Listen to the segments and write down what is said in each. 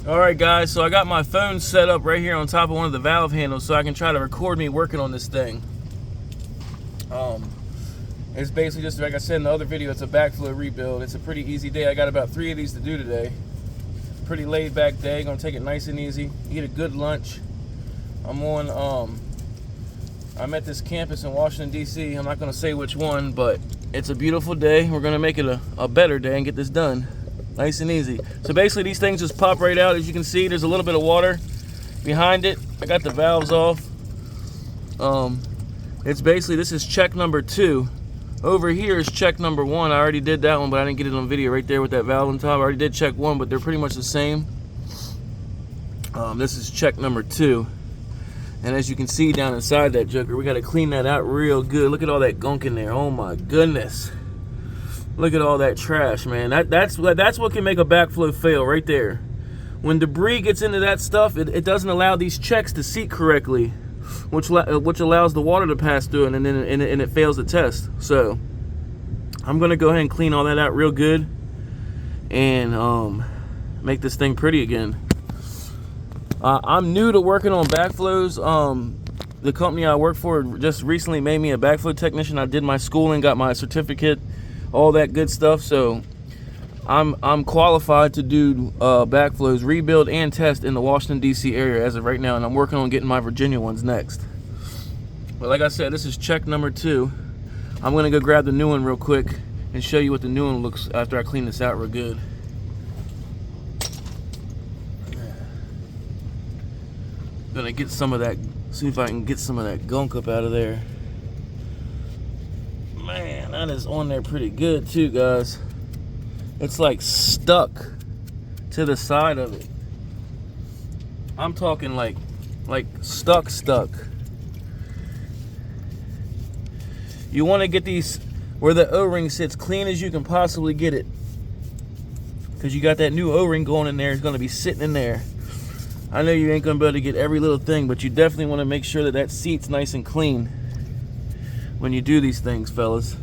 Alright guys, so I got my phone set up right here on top of one of the valve handles so I can try to record me working on this thing. It's basically just like I said in the other video, it's a backflow rebuild. It's a pretty easy day. I got about 3 of these to do today. Pretty laid back day, gonna take it nice and easy, eat a good lunch. I'm at this campus in Washington, D.C. I'm not gonna say which one, but it's a beautiful day. We're gonna make it a better day and get this done. Nice and easy. So basically these things just pop right out. As you can see, there's a little bit of water behind it. I got the valves off. It's basically, this is check number 2. Over here is check number 1. I already did that one, but I didn't get it on video right there with that valve on top. I already did check 1, but they're pretty much the same. This is check number 2. And as you can see down inside that joker, we got to clean that out real good. Look at all that gunk in there. Oh my goodness. Look at all that trash, man. That's what can make a backflow fail right there. When debris gets into that stuff, it doesn't allow these checks to seat correctly, which allows the water to pass through, and then it fails the test. So I'm gonna go ahead and clean all that out real good and make this thing pretty again. I'm new to working on backflows. The company I work for just recently made me a backflow technician. I did my schooling, got my certificate, all that good stuff. So I'm qualified to do backflows, rebuild and test in the Washington D.C. area as of right now, and I'm working on getting my Virginia ones next. But like I said, this is check number 2. I'm gonna go grab the new one real quick and show you what the new one looks after I clean this out real good. Gonna get some of that, see if I can get some of that gunk up out of there. Man, that is on there pretty good too, guys. It's like stuck to the side of it. I'm talking like stuck. You want to get these where the O-ring sits clean as you can possibly get it, because you got that new O-ring going in there. It's going to be sitting in there. I know you ain't going to be able to get every little thing, but you definitely want to make sure that seat's nice and clean when you do these things, fellas.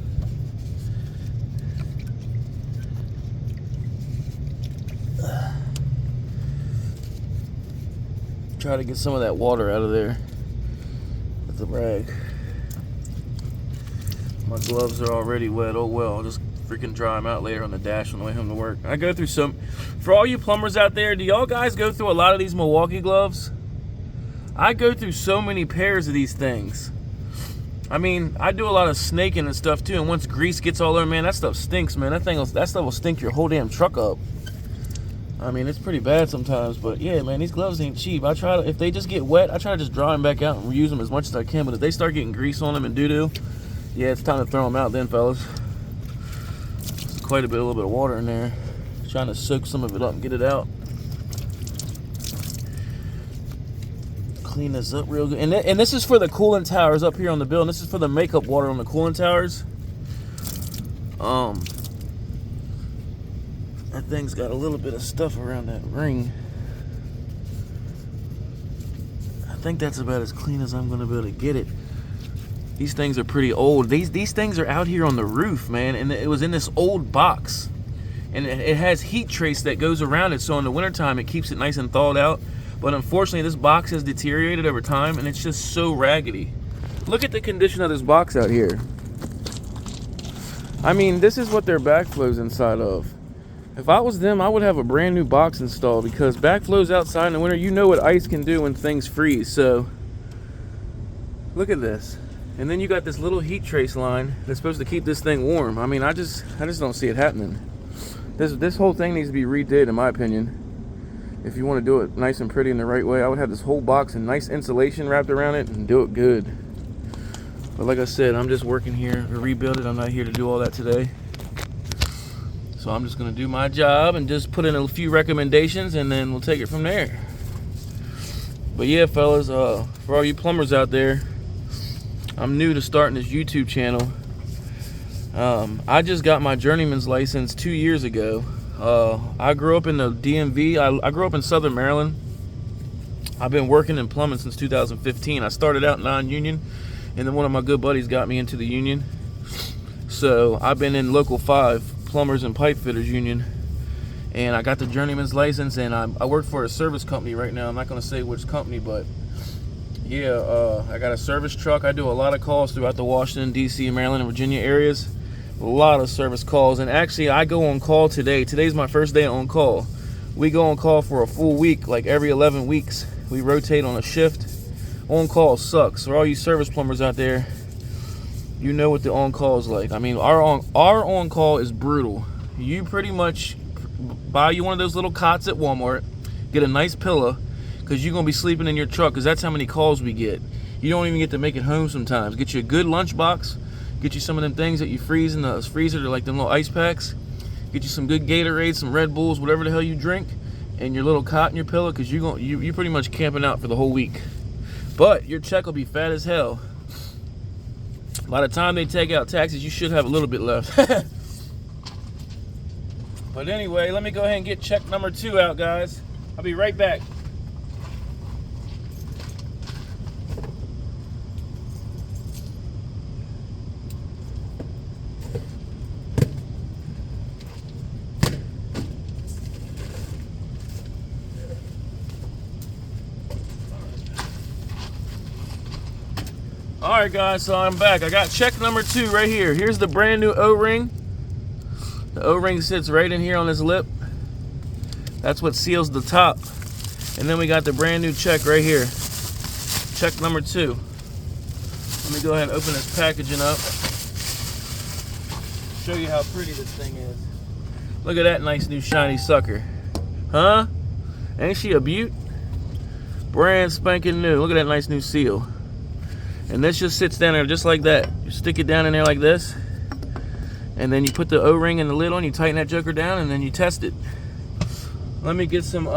Try to get some of that water out of there with the rag. My gloves are already wet. Oh well, I'll just freaking dry them out later on the dash on the way home to work. I go through some, for all you plumbers out there, do y'all guys go through a lot of these Milwaukee gloves? I go through so many pairs of these things. I mean, I do a lot of snaking and stuff too, and once grease gets all over, man, that stuff stinks, man. That stuff will stink your whole damn truck up. I mean, it's pretty bad sometimes, but yeah, man, these gloves ain't cheap. I try to, if they just get wet, I try to just dry them back out and reuse them as much as I can, but if they start getting grease on them and doo-doo, yeah, it's time to throw them out then, fellas. There's quite a little bit of water in there. Trying to soak some of it up and get it out. Clean this up real good. And this is for the coolant towers up here on the building. This is for the makeup water on the coolant towers. That thing's got a little bit of stuff around that ring. I think that's about as clean as I'm gonna be able to get it. These things are pretty old. These things are out here on the roof, man, and it was in this old box. And it has heat trace that goes around it, so in the wintertime it keeps it nice and thawed out. But unfortunately, this box has deteriorated over time, and it's just so raggedy. Look at the condition of this box out here. I mean, this is what their backflow's inside of. If I was them, I would have a brand new box installed, because backflows outside in the winter, you know what ice can do when things freeze. So look at this. And then you got this little heat trace line that's supposed to keep this thing warm. I mean, I just don't see it happening. This whole thing needs to be redid, in my opinion. If you want to do it nice and pretty in the right way, I would have this whole box and nice insulation wrapped around it and do it good. But like I said, I'm just working here to rebuild it. I'm not here to do all that today. So I'm just going to do my job and just put in a few recommendations, and then we'll take it from there. But yeah, fellas, for all you plumbers out there, I'm new to starting this YouTube channel. I just got my journeyman's license 2 years ago. I grew up in the DMV. I grew up in Southern Maryland. I've been working in plumbing since 2015. I started out non-union, and then one of my good buddies got me into the union. So I've been in Local 5, Plumbers and Pipe Fitters Union, and I got the journeyman's license, and I work for a service company right now. I'm not going to say which company, but yeah, I got a service truck. I do a lot of calls throughout the Washington, D.C., Maryland, and Virginia areas. A lot of service calls, and actually I go on call today. Today's my first day on call. We go on call for a full week, like every 11 weeks. We rotate on a shift. On call sucks. For all you service plumbers out there, you know what the on call is like. I mean, our on call is brutal. You pretty much buy you one of those little cots at Walmart, get a nice pillow, because you're going to be sleeping in your truck, because that's how many calls we get. You don't even get to make it home sometimes. Get you a good lunchbox, get you some of them things that you freeze in the freezer, they're like them little ice packs. Get you some good Gatorade, some Red Bulls, whatever the hell you drink, and your little cot and your pillow, because you're pretty much camping out for the whole week. But your check will be fat as hell. By the time they take out taxes, you should have a little bit left. But anyway, let me go ahead and get check number 2 out, guys. I'll be right back. Alright guys, so I'm back. I got check number 2 right here. Here's the brand new O-ring. The O-ring sits right in here on this lip. That's what seals the top. And then we got the brand new check right here. Check number 2. Let me go ahead and open this packaging up. Show you how pretty this thing is. Look at that nice new shiny sucker. Huh? Ain't she a beaut? Brand spanking new. Look at that nice new seal. And this just sits down there just like that. You stick it down in there like this, and then you put the O-ring and the lid on, you tighten that joker down, and then you test it. Let me get some,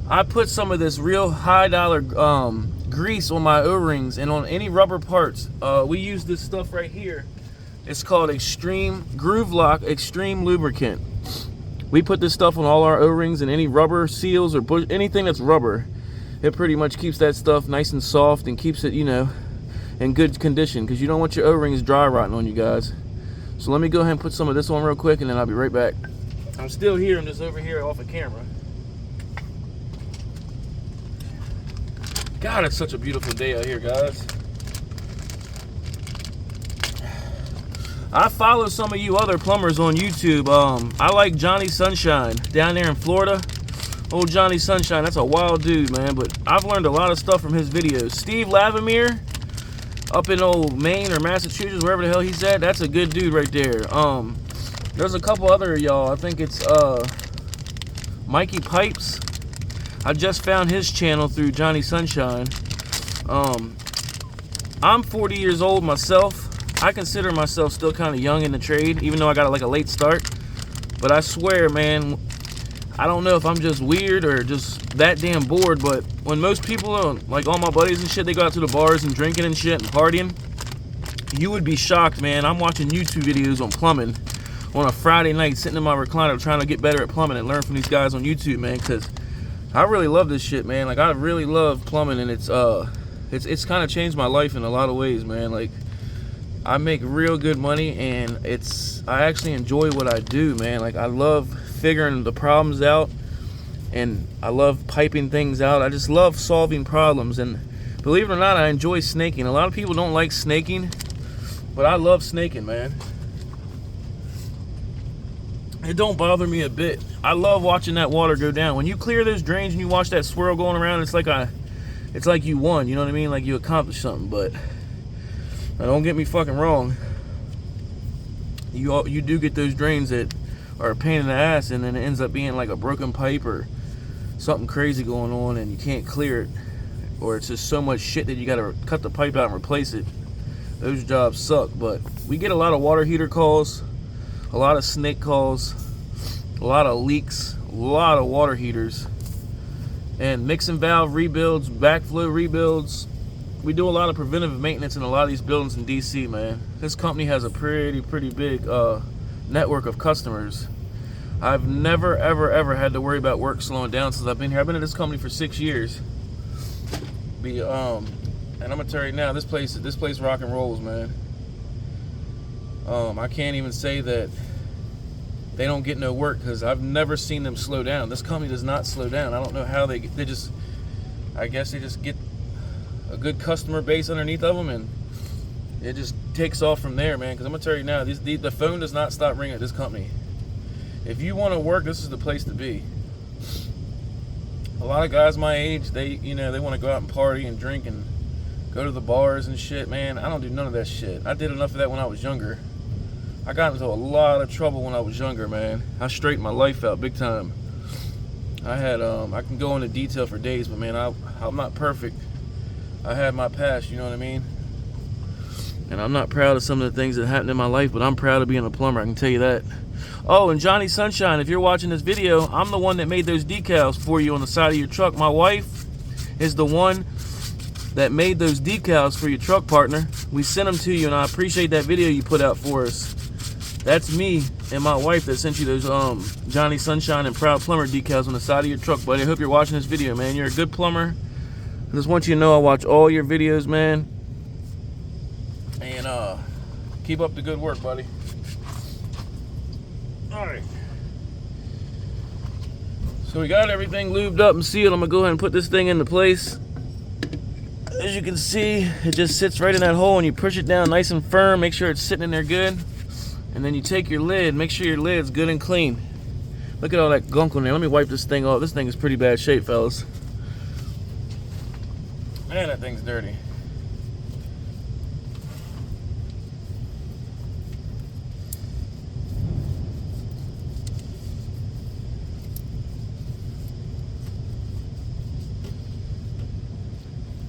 I put some of this real high dollar grease on my O-rings and on any rubber parts. We use this stuff right here. It's called Extreme Groove Lock Extreme Lubricant. We put this stuff on all our O-rings and any rubber seals or anything that's rubber. It pretty much keeps that stuff nice and soft and keeps it, you know, in good condition, because you don't want your O-rings dry rotting on you guys. So let me go ahead and put some of this on real quick, and then I'll be right back. I'm still here. I'm just over here off the camera. God, it's such a beautiful day out here, guys. I follow some of you other plumbers on YouTube. I like Johnny Sunshine down there in Florida. Old Johnny Sunshine, that's a wild dude, man, but I've learned a lot of stuff from his videos. Steve Lavamere, up in old Maine or Massachusetts, wherever the hell he's at, that's a good dude right there. There's a couple other y'all. I think it's Mikey Pipes. I just found his channel through Johnny Sunshine. I'm 40 years old myself. I consider myself still kind of young in the trade, even though I got like a late start. But I swear, man, I don't know if I'm just weird or just that damn bored, but when most people, like all my buddies and shit, they go out to the bars and drinking and shit and partying, you would be shocked, man. I'm watching YouTube videos on plumbing on a Friday night, sitting in my recliner trying to get better at plumbing and learn from these guys on YouTube, man, because I really love this shit, man. Like, I really love plumbing, and it's kind of changed my life in a lot of ways, man. Like, I make real good money, and I actually enjoy what I do, man. Like, I love figuring the problems out, and I love piping things out. I just love solving problems, and believe it or not, I enjoy snaking. A lot of people don't like snaking, but I love snaking, man. It don't bother me a bit. I love watching that water go down. When you clear those drains and you watch that swirl going around, it's like you won, you know what I mean? Like you accomplished something. But don't get me fucking wrong. You do get those drains that are a pain in the ass, and then it ends up being like a broken pipe or something crazy going on, and you can't clear it, or it's just so much shit that you gotta cut the pipe out and replace it. Those jobs suck. But we get a lot of water heater calls, a lot of snake calls, a lot of leaks, a lot of water heaters, and mixing valve rebuilds, backflow rebuilds. We do a lot of preventive maintenance in a lot of these buildings in DC, man. This company has a pretty big network of customers. I've never ever had to worry about work slowing down since I've been here. I've been at this company for 6 years. And I'm gonna tell you now, this place rock and rolls, man. I can't even say that they don't get no work, because I've never seen them slow down. This company does not slow down. I don't know how they just, I guess they just get a good customer base underneath of them, and it just takes off from there, man. Because I'm gonna tell you now, the phone does not stop ringing at this company. If you want to work, this is the place to be. A lot of guys my age, they want to go out and party and drink and go to the bars and shit, man. I don't do none of that shit. I did enough of that when I was younger. I got into a lot of trouble when I was younger, man. I straightened my life out big time. I had, I can go into detail for days, but man, I'm not perfect. I had my past, you know what I mean? And I'm not proud of some of the things that happened in my life, but I'm proud of being a plumber, I can tell you that. Oh, and Johnny Sunshine, if you're watching this video, I'm the one that made those decals for you on the side of your truck. My wife is the one that made those decals for your truck, partner. We sent them to you, and I appreciate that video you put out for us. That's me and my wife that sent you those Johnny Sunshine and Proud Plumber decals on the side of your truck, buddy. I hope you're watching this video, man. You're a good plumber. I just want you to know I watch all your videos, man. And keep up the good work, buddy. All right. So we got everything lubed up and sealed. I'm gonna go ahead and put this thing into place. As you can see, it just sits right in that hole, and you push it down nice and firm. Make sure it's sitting in there good. And then you take your lid, make sure your lid's good and clean. Look at all that gunk on there. Let me wipe this thing off. This thing is pretty bad shape, fellas. Man, that thing's dirty.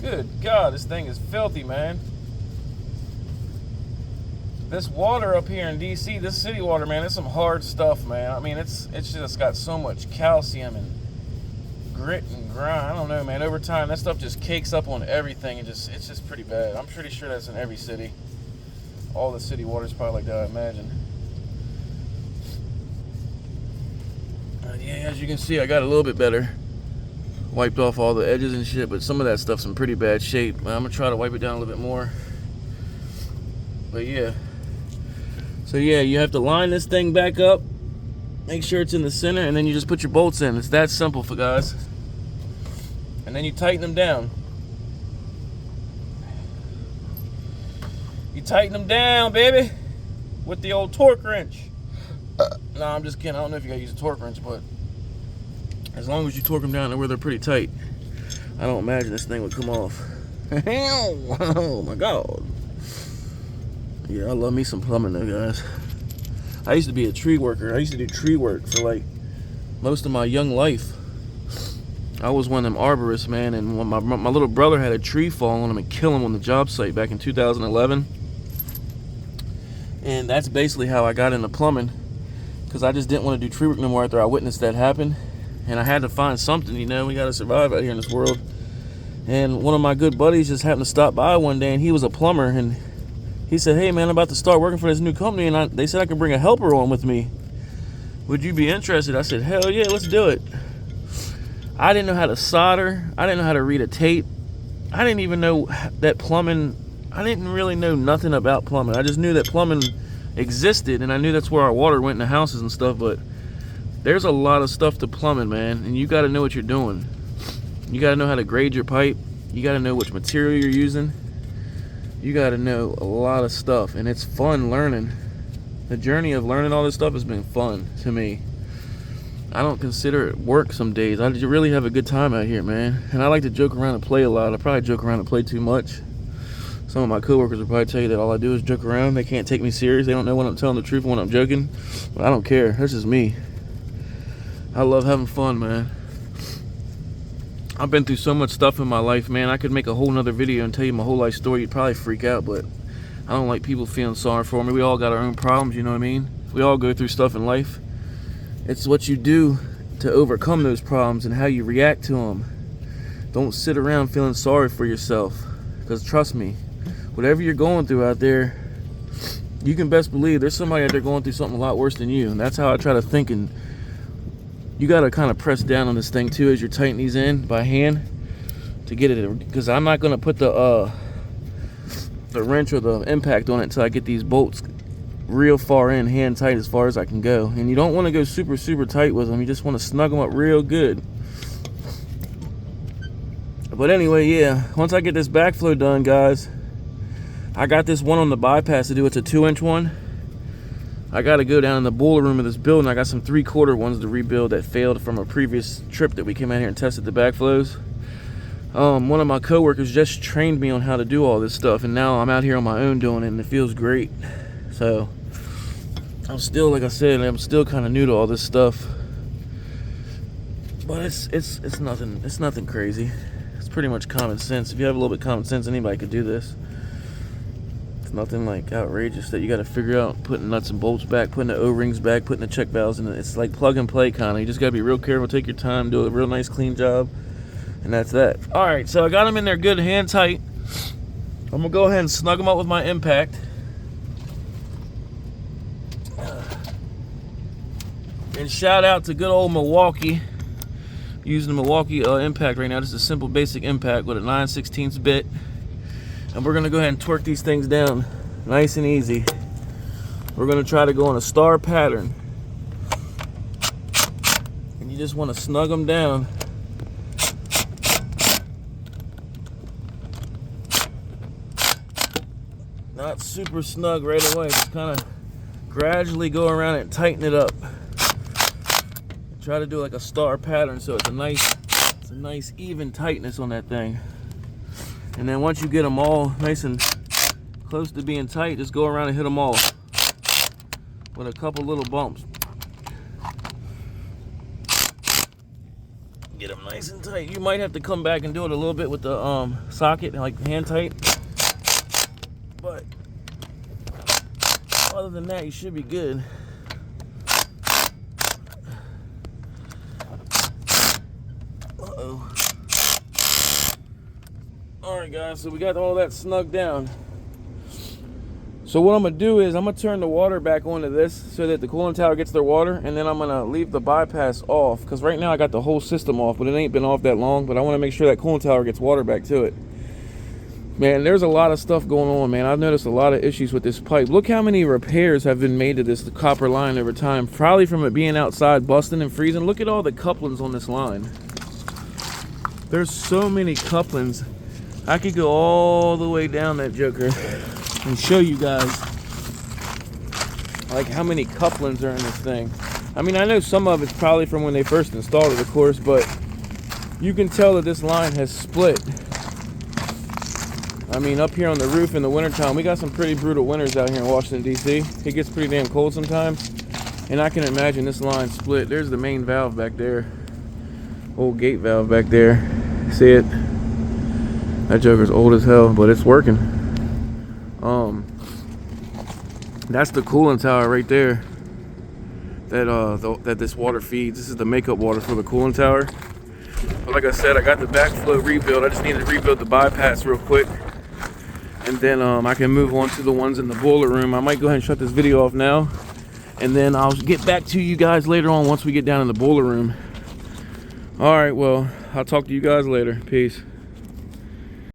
Good God, this thing is filthy, man. This water up here in DC, this city water, man, it's some hard stuff, man. I mean, it's just got so much calcium and grit and grind. I don't know, man. Over time, that stuff just cakes up on everything, and it's just pretty bad. I'm pretty sure that's in every city. All the city water is probably like that, I imagine. Yeah, as you can see, I got a little bit better. Wiped off all the edges and shit, but some of that stuff's in pretty bad shape. I'm gonna try to wipe it down a little bit more. But yeah. So yeah, you have to line this thing back up, make sure it's in the center, and then you just put your bolts in. It's that simple, for guys. And then you tighten them down. You tighten them down, baby, with the old torque wrench. No, I'm just kidding. I don't know if you gotta use a torque wrench, but as long as you torque them down to where they're pretty tight, I don't imagine this thing would come off. Oh my God. Yeah, I love me some plumbing though, guys. I used to be a tree worker. I used to do tree work for like most of my young life. I was one of them arborists, man, and when my little brother had a tree fall on him and kill him on the job site back in 2011. And that's basically how I got into plumbing, because I just didn't want to do tree work no more after I witnessed that happen. And I had to find something, you know, we got to survive out here in this world. And one of my good buddies just happened to stop by one day, and he was a plumber, and he said, hey man, I'm about to start working for this new company, and they said I could bring a helper on with me. Would you be interested? I said, hell yeah, let's do it. I didn't know how to solder. I didn't know how to read a tape. I didn't even know that plumbing, I didn't really know nothing about plumbing. I just knew that plumbing existed, and I knew that's where our water went in the houses and stuff, but there's a lot of stuff to plumbing, man, and you got to know what you're doing. You got to know how to grade your pipe. You got to know which material you're using. You got to know a lot of stuff, and it's fun learning. The journey of learning all this stuff has been fun to me. I don't consider it work some days. I really have a good time out here, man. And I like to joke around and play a lot. I probably joke around and play too much. Some of my coworkers will probably tell you that all I do is joke around. They can't take me serious. They don't know when I'm telling the truth and when I'm joking. But I don't care. That's just me. I love having fun, man. I've been through so much stuff in my life, man. I could make a whole nother video and tell you my whole life story. You'd probably freak out, but I don't like people feeling sorry for me. We all got our own problems, you know what I mean? We all go through stuff in life. It's what you do to overcome those problems and how you react to them. Don't sit around feeling sorry for yourself, because trust me, whatever you're going through out there, you can best believe there's somebody out there going through something a lot worse than you. And that's how I try to think. And you got to kind of press down on this thing too as you're tightening these in by hand to get it, because I'm not going to put the wrench or the impact on it until I get these bolts real far in, hand tight as far as I can go. And you don't want to go super, super tight with them. You just want to snug them up real good. But anyway, yeah, once I get this backflow done, guys, I got this one on the bypass to do. It's a 2-inch one. I got to go down in the boiler room of this building. I got some 3/4 ones to rebuild that failed from a previous trip that we came out here and tested the backflows. One of my coworkers just trained me on how to do all this stuff, and now I'm out here on my own doing it, and it feels great. So I'm still, like I said, I'm still kind of new to all this stuff, but it's nothing crazy. It's pretty much common sense. If you have a little bit of common sense, anybody could do this. It's nothing like outrageous that you got to figure out. Putting nuts and bolts back, putting the O-rings back, putting the check valves in. It's like plug and play kind of. You just got to be real careful, take your time, do a real nice clean job, and that's that. All right, so I got them in there good, hand tight. I'm gonna go ahead and snug them up with my impact. And shout out to good old Milwaukee. Using the Milwaukee impact right now. Just a simple basic impact with a 9/16 bit. And we're gonna go ahead and torque these things down nice and easy. We're gonna try to go on a star pattern. And you just wanna snug them down. Not super snug right away, just kind of gradually go around it and tighten it up. Try to do like a star pattern so it's a nice even tightness on that thing. And then once you get them all nice and close to being tight, just go around and hit them all with a couple little bumps. Get them nice and tight. You might have to come back and do it a little bit with the socket, like hand tight. But other than that, you should be good. Alright guys, so we got all that snug down. So what I'm going to do is I'm going to turn the water back onto this so that the cooling tower gets their water, and then I'm going to leave the bypass off, because right now I got the whole system off, but it ain't been off that long. But I want to make sure that cooling tower gets water back to it. Man, there's a lot of stuff going on, man. I've noticed a lot of issues with this pipe. Look how many repairs have been made to this copper line over time, probably from it being outside busting and freezing. Look at all the couplings on this line. There's so many couplings. I could go all the way down that joker and show you guys like how many couplings are in this thing. I mean, I know some of it's probably from when they first installed it, of course, but you can tell that this line has split. I mean, up here on the roof in the wintertime, we got some pretty brutal winters out here in Washington, D.C. It gets pretty damn cold sometimes, and I can imagine this line split. There's the main valve back there, old gate valve back there. See it? That joker's old as hell, but it's working. That's the cooling tower right there that this water feeds. This is the makeup water for the cooling tower. But like I said, I got the backflow rebuild. I just need to rebuild the bypass real quick, and then I can move on to the ones in the boiler room. I might go ahead and shut this video off now, and then I'll get back to you guys later on once we get down in the boiler room. All right, well, I'll talk to you guys later. Peace.